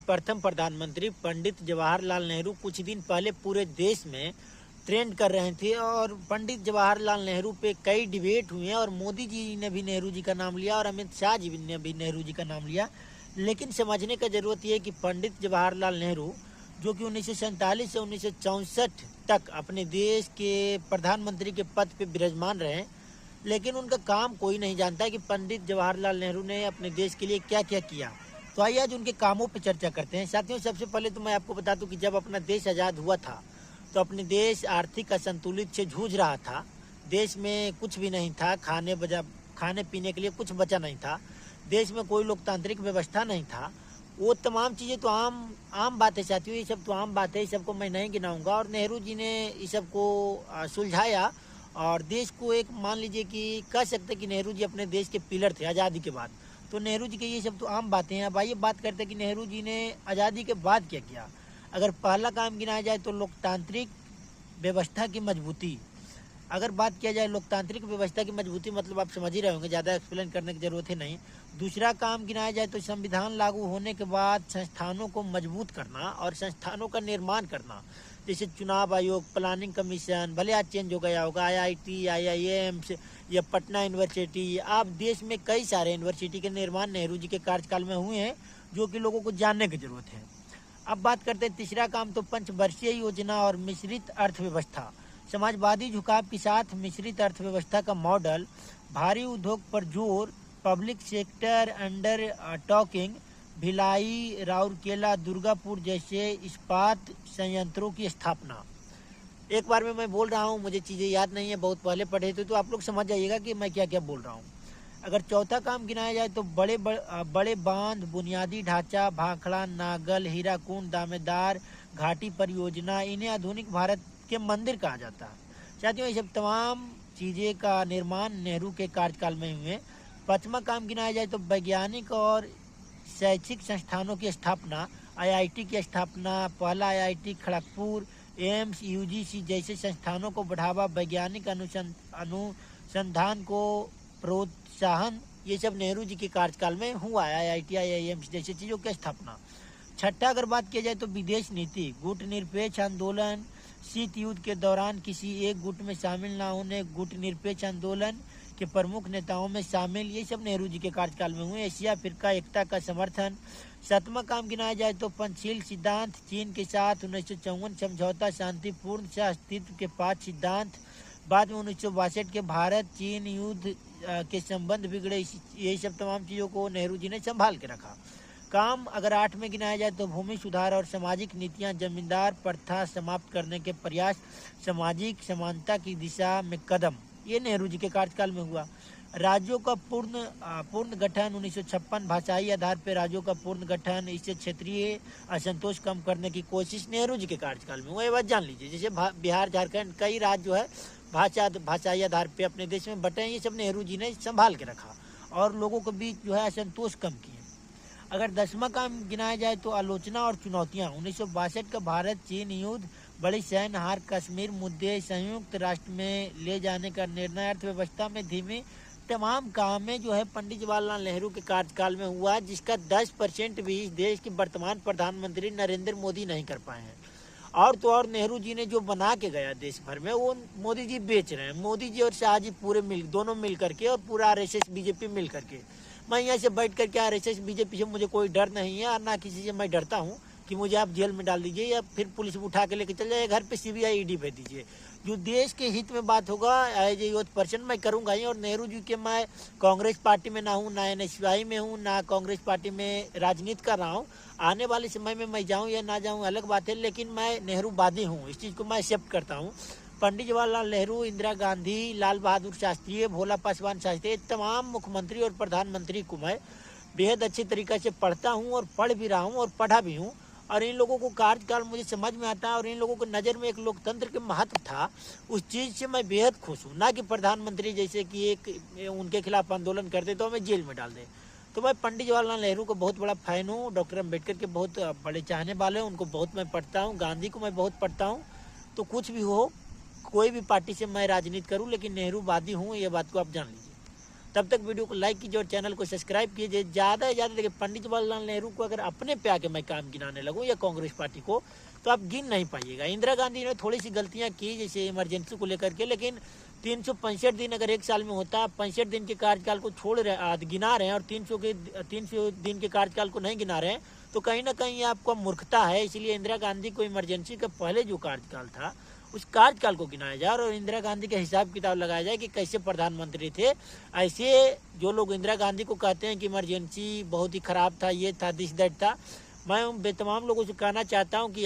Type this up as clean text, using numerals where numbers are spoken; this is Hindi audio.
प्रथम प्रधानमंत्री पंडित जवाहरलाल नेहरू कुछ दिन पहले पूरे देश में ट्रेंड कर रहे थे और पंडित जवाहरलाल नेहरू पे कई डिबेट हुए और मोदी जी ने भी नेहरू जी का नाम लिया और अमित शाह जी ने भी नेहरू जी का नाम लिया। लेकिन समझने का ज़रूरत यह है कि पंडित जवाहरलाल नेहरू जो कि 1947 से 1964 तक अपने देश के प्रधानमंत्री के पद पे विराजमान रहे, लेकिन उनका काम कोई नहीं जानता है कि पंडित जवाहरलाल नेहरू ने अपने देश के लिए क्या क्या किया। तो आइए आज उनके कामों पर चर्चा करते हैं। साथियों, सबसे पहले तो मैं आपको बता दूं कि जब अपना देश आज़ाद हुआ था तो अपने देश आर्थिक असंतुलित से जूझ रहा था। देश में कुछ भी नहीं था, खाने पीने के लिए कुछ बचा नहीं था, देश में कोई लोकतांत्रिक व्यवस्था नहीं था। वो तमाम चीज़ें तो आम बात है साथियों, ये सब तो आम बात है, इस सबको मैं नहीं गिनाऊंगा। और नेहरू जी ने इस सब को सुलझाया और देश को एक मान लीजिए कि कह सकते कि नेहरू जी अपने देश के पिलर थे आज़ादी के बाद। तो नेहरू जी के ये सब तो आम बातें हैं। अब आइए बात करते हैं कि नेहरू जी ने आज़ादी के बाद क्या किया। अगर पहला काम गिनाया जाए तो लोकतांत्रिक व्यवस्था की मजबूती। अगर बात किया जाए लोकतांत्रिक व्यवस्था की मजबूती मतलब आप समझ ही रहे होंगे, ज़्यादा एक्सप्लेन करने की ज़रूरत है नहीं। दूसरा काम गिनाया जाए तो संविधान लागू होने के बाद संस्थानों को मजबूत करना और संस्थानों का निर्माण करना, जैसे चुनाव आयोग, प्लानिंग कमीशन, भले आज चेंज हो गया होगा, IIT, IIMs या पटना यूनिवर्सिटी। अब देश में कई सारे यूनिवर्सिटी के निर्माण नेहरू जी के कार्यकाल में हुए हैं जो कि लोगों को जानने की ज़रूरत है। अब बात करते हैं तीसरा काम तो पंचवर्षीय योजना और मिश्रित अर्थव्यवस्था। समाजवादी झुकाव के साथ मिश्रित अर्थव्यवस्था का मॉडल, भारी उद्योग पर जोर, public sector under talking, Bhilai, Rourkela, Durgapur जैसे इस्पात संयंत्रों की स्थापना। एक बार में मैं बोल रहा हूँ, मुझे चीज़ें याद नहीं है, बहुत पहले पढ़े थे, तो आप लोग समझ जाइएगा कि मैं क्या क्या बोल रहा हूँ। अगर चौथा काम गिनाया जाए तो बड़े बांध, बुनियादी ढांचा, भाखड़ा, नागल, हीराकुंड, दामेदार घाटी परियोजना, इन्हें आधुनिक भारत के मंदिर कहा जाता है। साथियों, ये सब तमाम चीज़ें का निर्माण नेहरू के कार्यकाल में हुए। पांचवा काम गिनाया जाए तो वैज्ञानिक और शैक्षिक संस्थानों की स्थापना, IIT की स्थापना, पहला IIT खड़गपुर, एम्स, UGC जैसे संस्थानों को बढ़ावा, वैज्ञानिक अनुसंधान को प्रोत्साहन, ये सब नेहरू जी के कार्यकाल में हुआ है। IIT, IIMs जैसी चीज़ों की स्थापना। छठा अगर बात किया जाए तो विदेश नीति, गुट निरपेक्ष आंदोलन, शीत युद्ध के दौरान किसी एक गुट में शामिल न होने, गुट निरपेक्ष आंदोलन के प्रमुख नेताओं में शामिल, ये सब नेहरू जी के कार्यकाल में हुए। एशिया फिरका एकता का समर्थन। सातवां काम गिनाया जाए तो पंचशील सिद्धांत, चीन के साथ 1954 समझौता, शांतिपूर्ण सह अस्तित्व के 5 सिद्धांत। बाद में 1962 के भारत चीन युद्ध के संबंध बिगड़े, यही सब तमाम चीज़ों को नेहरू जी ने संभाल के रखा। काम अगर 8 में गिनाया जाए तो भूमि सुधार और सामाजिक नीतियां, जमींदार प्रथा समाप्त करने के प्रयास, सामाजिक समानता की दिशा में कदम, ये नेहरू जी के कार्यकाल में हुआ। राज्यों का पूर्ण गठन 1956, भाषाई आधार पर राज्यों का पूर्ण गठन, इससे क्षेत्रीय असंतोष कम करने की कोशिश नेहरू जी के कार्यकाल में हुआ। ये बात जान लीजिए, जैसे बिहार, झारखंड, कई राज्य जो है भाषाई आधार पे अपने देश में बटे हैं, ये सब नेहरू जी ने संभाल के रखा और लोगों के बीच जो है असंतोष कम किए। अगर 10वां काम गिनाया जाए तो आलोचना और चुनौतियां, 1962 का भारत चीन युद्ध, बड़ी सैन्य हार, कश्मीर मुद्दे, संयुक्त राष्ट्र में ले जाने का निर्णय, अर्थव्यवस्था में धीमे, तमाम काम में जो है पंडित जवाहरलाल नेहरू के कार्यकाल में हुआ, जिसका 10% भी इस देश के वर्तमान प्रधानमंत्री नरेंद्र मोदी नहीं कर पाए हैं। और तो और नेहरू जी ने जो बना के गया देश भर में, वो मोदी जी बेच रहे हैं। मोदी जी और शाह जी दोनों मिल करके और पूरा RSS BJP मिल करके। मैं यहाँ से बैठ करके RSS BJP से मुझे कोई डर नहीं है और ना किसी से मैं डरता हूँ कि मुझे आप जेल में डाल दीजिए या फिर पुलिस उठा के लेके चल जाए, घर पे CBI ED भेज दीजिए। जो देश के हित में बात होगा एज ए यूथ पर्सन मैं करूँगा ही। और नेहरू जी के मैं कांग्रेस पार्टी में ना हूँ, ना NSY में हूँ, ना कांग्रेस पार्टी में राजनीति कर रहा हूँ। आने वाले समय में मैं जाऊँ या ना जाऊँ अलग बात है, लेकिन मैं नेहरूवादी हूँ, इस चीज़ को मैं एक्सेप्ट करता हूँ। पंडित जवाहरलाल नेहरू, इंदिरा गांधी, लाल बहादुर शास्त्री, भोला पासवान शास्त्री, तमाम मुख्यमंत्री और प्रधानमंत्री को मैं बेहद अच्छे तरीके से पढ़ता हूँ और पढ़ भी रहा हूँ और पढ़ा भी हूँ। और इन लोगों को कार्यकाल मुझे समझ में आता है और इन लोगों को नज़र में एक लोकतंत्र के महत्व था, उस चीज़ से मैं बेहद खुश हूँ। ना कि प्रधानमंत्री जैसे कि एक उनके खिलाफ आंदोलन करते तो हमें जेल में डाल दें। तो मैं पंडित जवाहरलाल नेहरू को बहुत बड़ा फ़ैन हूँ, डॉक्टर अम्बेडकर के बहुत बड़े चाहने वाले हैं, उनको बहुत मैं पढ़ता हूँ, गांधी को मैं बहुत पढ़ता हूँ। तो कुछ भी हो, कोई भी पार्टी से मैं राजनीति करूँ, लेकिन नेहरूवादी हूँ, ये बात को आप जान लीजिए। तब तक वीडियो को लाइक कीजिए और चैनल को सब्सक्राइब कीजिए। ज़्यादा से ज़्यादा देखिए, पंडित जवाहरलाल नेहरू को अगर अपने पे आके मैं काम गिनाने लगूँ या कांग्रेस पार्टी को, तो आप गिन नहीं पाइएगा। इंदिरा गांधी ने थोड़ी सी गलतियां की, जैसे इमरजेंसी को लेकर के, लेकिन 365 दिन अगर एक साल में होता, 65 दिन के कार्यकाल को छोड़ रहे, गिना रहे हैं, और 300 दिन के कार्यकाल को नहीं गिना रहे हैं, तो कहीं ना कहीं आपको मूर्खता है। इसलिए इंदिरा गांधी को इमरजेंसी का पहले जो कार्यकाल था, उस कार्यकाल को गिनाया जाए और इंदिरा गांधी का हिसाब किताब लगाया जाए कि कैसे प्रधानमंत्री थे। ऐसे जो लोग इंदिरा गांधी को कहते हैं कि इमरजेंसी बहुत ही खराब था, ये था, दिस दैट था, मैं बेतमाम लोगों से कहना चाहता हूँ कि